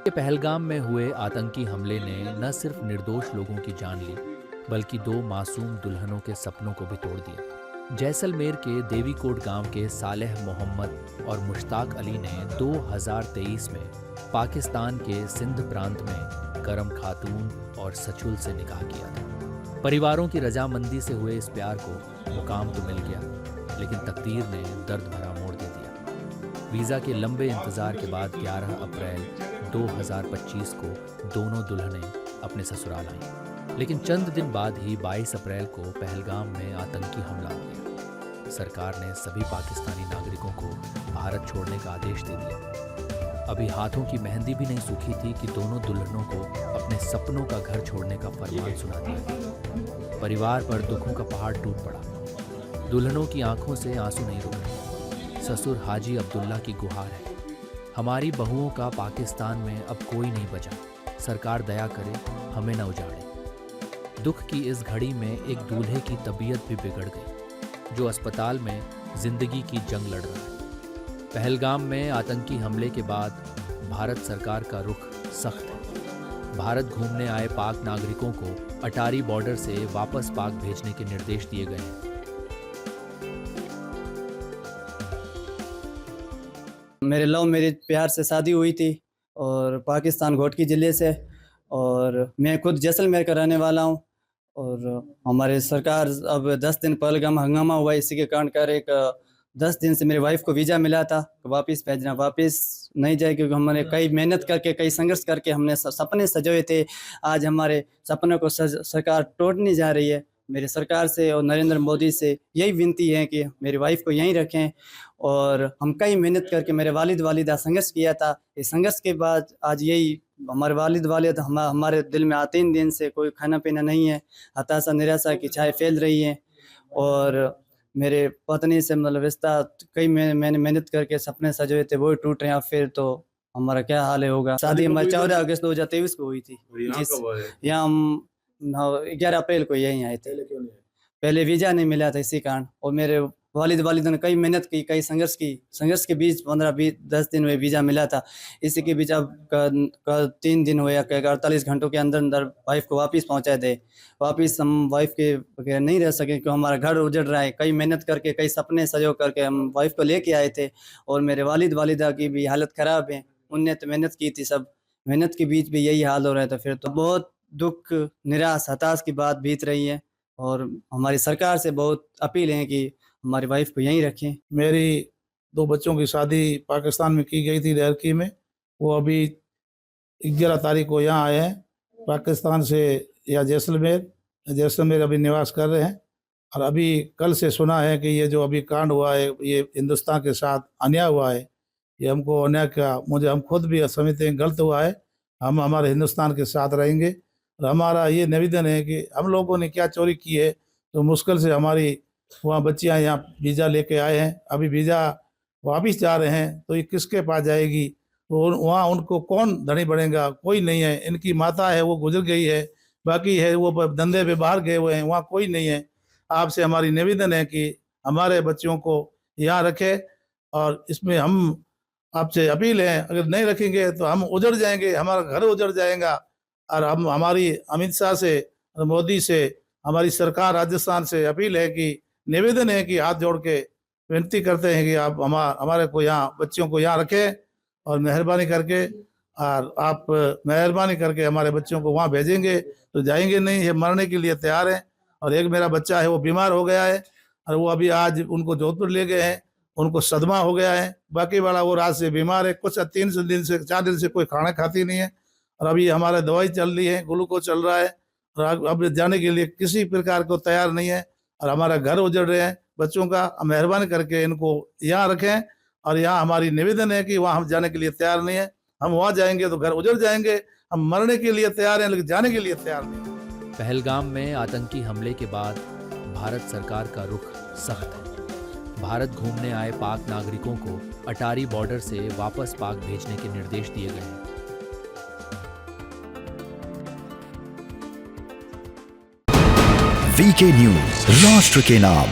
कि पहलगाम में हुए आतंकी हमले ने न सिर्फ निर्दोष लोगों की जान ली, बल्कि दो मासूम दुल्हनों के सपनों को भी तोड़ दिया। जैसलमेर के देवीकोट गांव के सालेह मोहम्मद और मुश्ताक अली ने 2023 में पाकिस्तान के सिंध प्रांत में करम खातून और सचुल से निकाह किया था। परिवारों की रजामंदी से हुए इस प्यार को मुकाम तो मिल गया, लेकिन तकदीर ने दर्द भरा मोड़ दे दिया। वीज़ा के लंबे इंतजार के बाद 11 अप्रैल 2025 को दोनों दुल्हनें अपने ससुराल आईं, लेकिन चंद दिन बाद ही 22 अप्रैल को पहलगाम में आतंकी हमला हो गया। सरकार ने सभी पाकिस्तानी नागरिकों को भारत छोड़ने का आदेश दे दिया। अभी हाथों की मेहंदी भी नहीं सूखी थी कि दोनों दुल्हनों को अपने सपनों का घर छोड़ने का फरमान सुना दिया। परिवार पर दुखों का पहाड़ टूट पड़ा। दुल्हनों की आंखों से आंसू नहीं रुक रहे। ससुर हाजी अब्दुल्ला की गुहार है, हमारी बहुओं का पाकिस्तान में अब कोई नहीं बचा। सरकार दया करे, हमें न उजाड़े। दुख की इस घड़ी में एक दूल्हे की तबीयत भी बिगड़ गई, जो अस्पताल में जिंदगी की जंग लड़ रहा है। पहलगाम में आतंकी हमले के बाद भारत सरकार का रुख सख्त है। भारत घूमने आए पाक नागरिकों को अटारी बॉर्डर से वापस पाक भेजने के निर्देश दिए गए हैं। मेरे लव मैरिज प्यार से शादी हुई थी और पाकिस्तान घोटकी ज़िले से, और मैं खुद जैसलमेर का रहने वाला हूं। और हमारे सरकार अब 10 दिन पहलगाम हंगामा हुआ, इसी के कारण कर एक 10 दिन से मेरी वाइफ को वीज़ा मिला था, वापस भेजना, वापस नहीं जाए, क्योंकि हमने कई मेहनत करके कई संघर्ष करके हमने सपने सजोए थे। आज हमारे सपनों को सरकार तोड़ने जा रही है। मेरी सरकार से और नरेंद्र मोदी से यही विनती है कि मेरी वाइफ को यहीं रखें। और हम कई मेहनत करके मेरे वालिद वालिदा संघर्ष किया था। इस संघर्ष के बाद आज यही हमारे वालिद हमारे दिल में 3 दिन से कोई खाना पीना नहीं है। हताशा निराशा की छाया फैल रही है। और मेरे पत्नी से मतलब रिश्ता कई मैंने मेहनत करके सपने सजोए थे, वो टूट रहे हैं। फिर तो हमारा क्या हाल होगा। शादी हमारी 14 अगस्त 2023 को हुई थी। यहाँ हम 11 अप्रैल को यहीं आए थे। पहले वीज़ा नहीं मिला था, इसी कारण। और मेरे वालिदा ने कई मेहनत की, कई संघर्ष के बीच 15-10 दिन में वीज़ा मिला था। इसी के बीच अब 3 दिन हुए, 48 घंटों के अंदर अंदर वाइफ को वापस पहुंचा दे। वापस हम वाइफ के बगैर नहीं रह सके, क्योंकि हमारा घर उजड़ रहा है। कई मेहनत करके, कई सपने सजो करके हम वाइफ को लेके आए थे। और मेरे वालिदा की भी हालत ख़राब है। उनने तो मेहनत की थी, सब मेहनत के बीच भी यही हाल हो रहा है। तो फिर तो बहुत दुख, निराश, हताश की बात बीत रही है। और हमारी सरकार से बहुत अपील है कि हमारी वाइफ को यहीं रखें। मेरी 2 बच्चों की शादी पाकिस्तान में की गई थी, रेरकी में। वो अभी 11 तारीख को यहाँ आए हैं पाकिस्तान से, या जैसलमेर अभी निवास कर रहे हैं। और अभी कल से सुना है कि ये जो अभी कांड हुआ है, ये हिंदुस्तान के साथ अन्याय हुआ है। ये हमको अन्याय का हम खुद भी समझते हैं गलत हुआ है। हम हमारे हिंदुस्तान के साथ रहेंगे। और हमारा ये निवेदन है कि हम लोगों ने क्या चोरी की है, तो मुश्किल से हमारी वहाँ बच्चियाँ यहाँ वीज़ा लेके आए हैं। अभी वीज़ा वापस जा रहे हैं, तो ये किसके पास जाएगी? तो वहाँ उनको कौन धनी बढ़ेगा? कोई नहीं है। इनकी माता है, वो गुजर गई है। बाकी है वो धंधे पे बाहर गए हुए हैं, वहाँ कोई नहीं है। आपसे हमारी निवेदन है कि हमारे बच्चों को यहाँ रखें। और इसमें हम आपसे अपील है, अगर नहीं रखेंगे तो हम उजड़ जाएंगे, हमारा घर उजड़ जाएगा। और हम हमारी अमित शाह से और मोदी से, हमारी सरकार राजस्थान से अपील है कि निवेदन है कि हाथ जोड़ के विनती करते हैं कि आप हमारे को यहाँ बच्चों को यहाँ रखें। और मेहरबानी करके, और आप मेहरबानी करके हमारे बच्चों को वहाँ भेजेंगे तो जाएंगे नहीं, ये मरने के लिए तैयार हैं। और एक मेरा बच्चा है, वो बीमार हो गया है, और वो अभी आज उनको जोधपुर ले गए हैं, उनको सदमा हो गया है। बाकी वाला वो रात से बीमार है, कुछ 3 दिन से 4 दिन से कोई खाना खाती नहीं है। और अभी हमारे दवाई चल रही है, ग्लूकोज चल रहा है, और अब जाने के लिए किसी प्रकार को तैयार नहीं है। और हमारा घर उजड़ रहे हैं बच्चों का। मेहरबानी करके इनको यहाँ रखें। और यहाँ हमारी निवेदन है कि वहाँ हम जाने के लिए तैयार नहीं है। हम वहाँ जाएंगे तो घर उजड़ जाएंगे। हम मरने के लिए तैयार हैं, लेकिन जाने के लिए तैयार नहीं। पहलगाम में आतंकी हमले के बाद भारत सरकार का रुख सख्त है। भारत घूमने आए पाक नागरिकों को अटारी बॉर्डर से वापस पाक भेजने के निर्देश दिए गए हैं। वीके न्यूज, राष्ट्र के नाम।